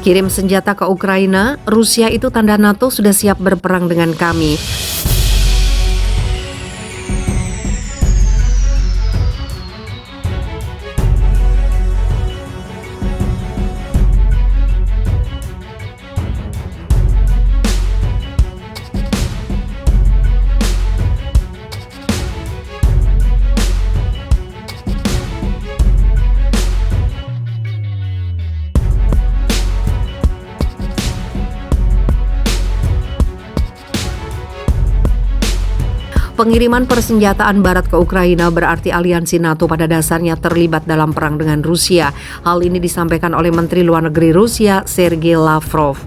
Kirim senjata ke Ukraina, Rusia itu tanda NATO sudah siap berperang dengan kami. Pengiriman persenjataan Barat ke Ukraina berarti aliansi NATO pada dasarnya terlibat dalam perang dengan Rusia. Hal ini disampaikan oleh Menteri Luar Negeri Rusia, Sergei Lavrov.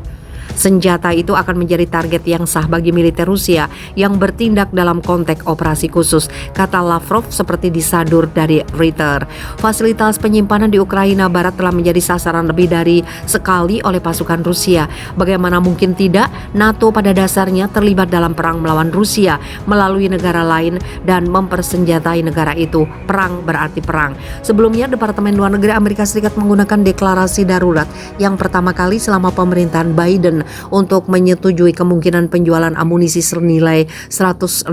Senjata itu akan menjadi target yang sah bagi militer Rusia yang bertindak dalam konteks operasi khusus, kata Lavrov seperti disadur dari Reuters. Fasilitas penyimpanan di Ukraina Barat telah menjadi sasaran lebih dari sekali oleh pasukan Rusia. Bagaimana mungkin tidak? NATO pada dasarnya terlibat dalam perang melawan Rusia melalui negara lain dan mempersenjatai negara itu. Perang berarti perang. Sebelumnya, Departemen Luar Negeri Amerika Serikat menggunakan deklarasi darurat yang pertama kali selama pemerintahan Biden untuk menyetujui kemungkinan penjualan amunisi senilai 160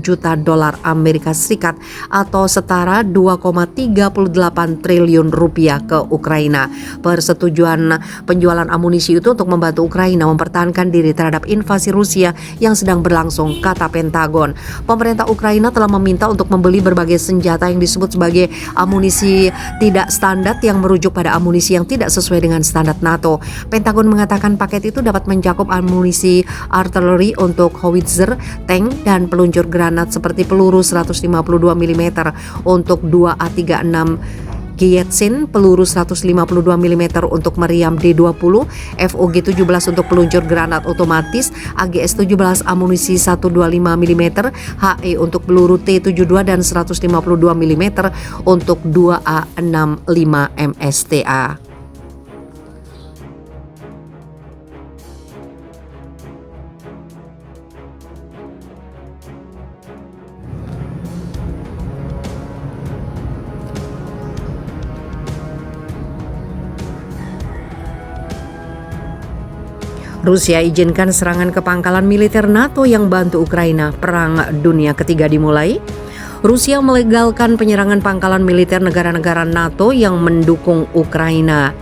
juta dolar Amerika Serikat atau setara 2,38 triliun rupiah ke Ukraina. Persetujuan penjualan amunisi itu untuk membantu Ukraina mempertahankan diri terhadap invasi Rusia yang sedang berlangsung, kata Pentagon. Pemerintah Ukraina telah meminta untuk membeli berbagai senjata yang disebut sebagai amunisi tidak standar yang merujuk pada amunisi yang tidak sesuai dengan standar NATO. Pentagon mengatakan paket itu dapat mencakup amunisi artileri untuk howitzer, tank, dan peluncur granat seperti peluru 152 mm untuk 2A36 Gietzin, peluru 152 mm untuk meriam D20, FOG-17 untuk peluncur granat otomatis, AGS-17 amunisi 125 mm, HE untuk peluru T-72 dan 152 mm untuk 2A65 MSTA. Rusia izinkan serangan ke pangkalan militer NATO yang bantu Ukraina. Perang Dunia Ketiga dimulai. Rusia melegalkan penyerangan pangkalan militer negara-negara NATO yang mendukung Ukraina.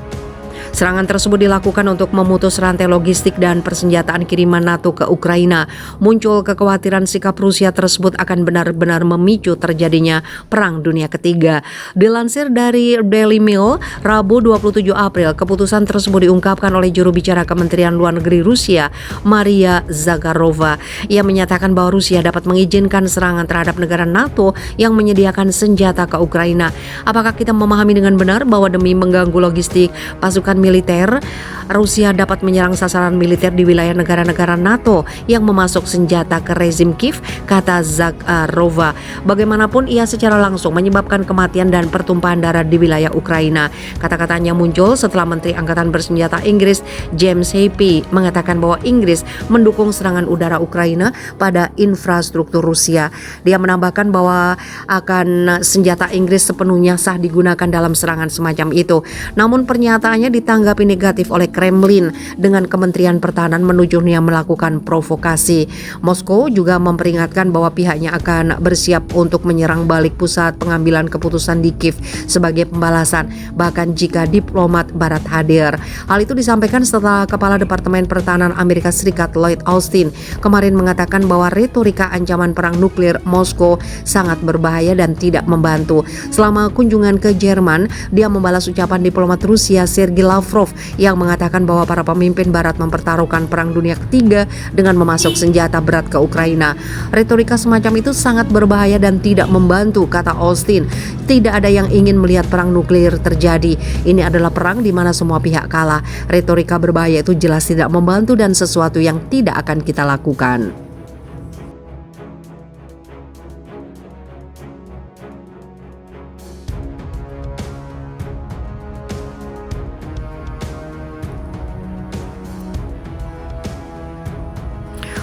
Serangan tersebut dilakukan untuk memutus rantai logistik dan persenjataan kiriman NATO ke Ukraina. Muncul kekhawatiran sikap Rusia tersebut akan benar-benar memicu terjadinya Perang Dunia Ketiga. Dilansir dari Daily Mail, Rabu 27 April, keputusan tersebut diungkapkan oleh juru bicara Kementerian Luar Negeri Rusia, Maria Zakharova. Ia menyatakan bahwa Rusia dapat mengizinkan serangan terhadap negara NATO yang menyediakan senjata ke Ukraina. Apakah kita memahami dengan benar bahwa demi mengganggu logistik pasukan militer, Rusia dapat menyerang sasaran militer di wilayah negara-negara NATO yang memasok senjata ke rezim Kiev, kata Zakharova. Bagaimanapun ia secara langsung menyebabkan kematian dan pertumpahan darah di wilayah Ukraina. Kata-katanya muncul setelah Menteri Angkatan Bersenjata Inggris James Heappey mengatakan bahwa Inggris mendukung serangan udara Ukraina pada infrastruktur Rusia. Dia menambahkan bahwa akan senjata Inggris sepenuhnya sah digunakan dalam serangan semacam itu. Namun pernyataannya ditanggapi negatif oleh Kremlin dengan Kementerian Pertahanan menuduhnya melakukan provokasi. Moskow juga memperingatkan bahwa pihaknya akan bersiap untuk menyerang balik pusat pengambilan keputusan di Kiev sebagai pembalasan, bahkan jika diplomat Barat hadir. Hal itu disampaikan setelah Kepala Departemen Pertahanan Amerika Serikat Lloyd Austin kemarin mengatakan bahwa retorika ancaman perang nuklir Moskow sangat berbahaya dan tidak membantu. Selama kunjungan ke Jerman, dia membalas ucapan diplomat Rusia Sergei Lavrov yang mengatakan bahwa para pemimpin Barat mempertaruhkan Perang Dunia Ketiga dengan memasok senjata berat ke Ukraina. Retorika semacam itu sangat berbahaya dan tidak membantu, kata Austin. Tidak ada yang ingin melihat perang nuklir terjadi. Ini adalah perang di mana semua pihak kalah. Retorika berbahaya itu jelas tidak membantu dan sesuatu yang tidak akan kita lakukan.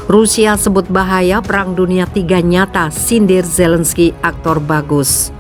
Rusia sebut bahaya Perang Dunia III nyata, sindir Zelensky, aktor bagus.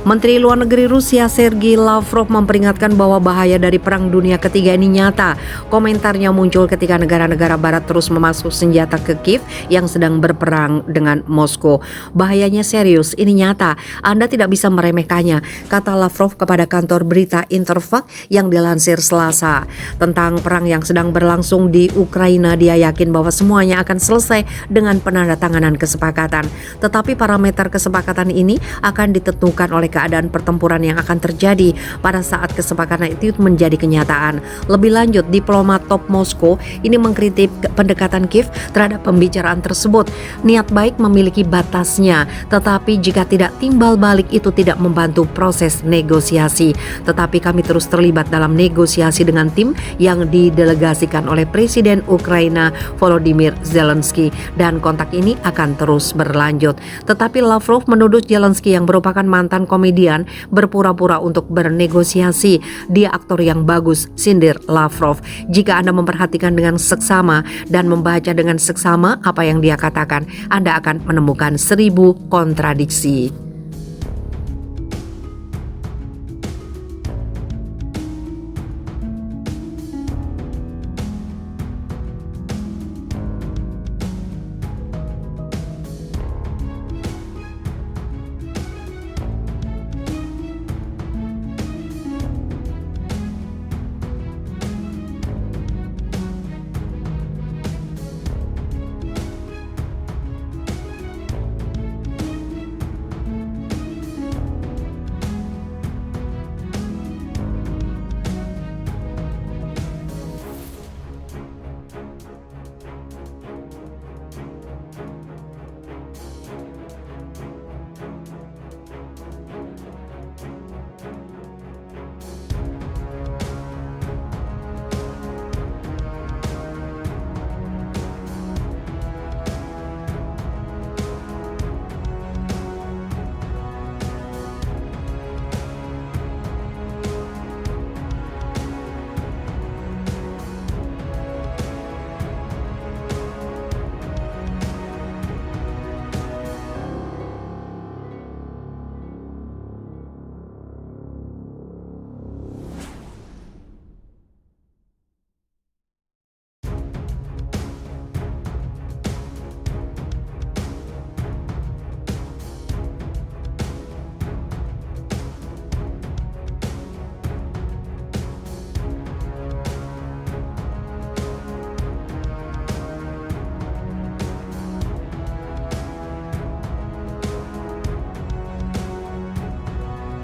Menteri Luar Negeri Rusia Sergei Lavrov memperingatkan bahwa bahaya dari Perang Dunia Ketiga ini nyata. Komentarnya muncul ketika negara-negara barat terus memasuk senjata ke Kiev yang sedang berperang dengan Moskow. Bahayanya serius, ini nyata. Anda tidak bisa meremehkannya, kata Lavrov kepada kantor berita Interfax yang dilansir Selasa. Tentang perang yang sedang berlangsung di Ukraina, dia yakin bahwa semuanya akan selesai dengan penandatanganan kesepakatan. Tetapi parameter kesepakatan ini akan ditentukan oleh keadaan pertempuran yang akan terjadi pada saat kesepakatan itu menjadi kenyataan. Lebih lanjut, diplomat top Moskow ini mengkritik pendekatan Kiev terhadap pembicaraan tersebut. Niat baik memiliki batasnya, tetapi jika tidak timbal balik itu tidak membantu proses negosiasi. Tetapi kami terus terlibat dalam negosiasi dengan tim yang didelegasikan oleh Presiden Ukraina Volodymyr Zelensky dan kontak ini akan terus berlanjut. Tetapi Lavrov menuduh Zelensky yang merupakan mantan komedian berpura-pura untuk bernegosiasi. Dia aktor yang bagus, sindir Lavrov. Jika Anda memperhatikan dengan seksama dan membaca dengan seksama apa yang dia katakan, Anda akan menemukan 1000 kontradiksi.